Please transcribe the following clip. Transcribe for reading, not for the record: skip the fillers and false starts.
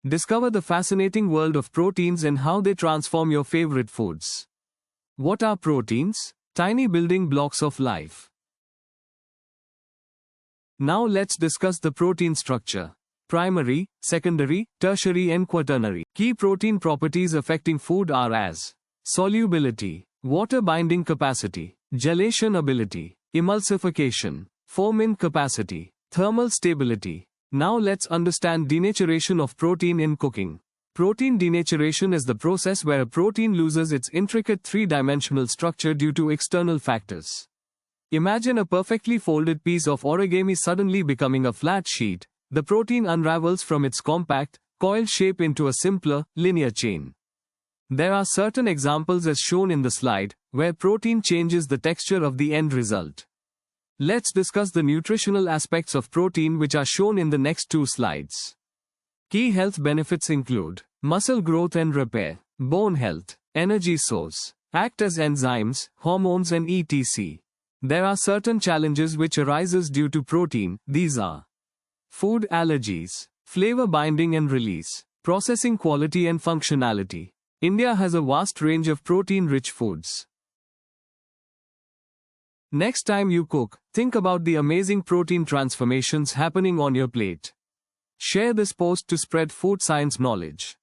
Discover the fascinating world of proteins and how they transform your favorite foods. What are proteins? Tiny building blocks of life. Now let's discuss the protein structure. Primary, secondary, tertiary and quaternary. Key protein properties affecting food are as solubility, water binding capacity, gelation ability, emulsification, foaming capacity, thermal stability. Now let's understand denaturation of protein in cooking. Protein denaturation is the process where a protein loses its intricate three-dimensional structure due to external factors. Imagine a perfectly folded piece of origami suddenly becoming a flat sheet. The protein unravels from its compact, coiled shape into a simpler, linear chain. There are certain examples as shown in the slide, where protein changes the texture of the end result. Let's discuss the nutritional aspects of protein which are shown in the next two slides. Key health benefits include muscle growth and repair, bone health, energy source, act as enzymes, hormones and etc. There are certain challenges which arises due to protein. These are food allergies, flavor binding and release, processing quality and functionality. India has a vast range of protein-rich foods. Next time you cook, think about the amazing protein transformations happening on your plate. Share this post to spread food science knowledge.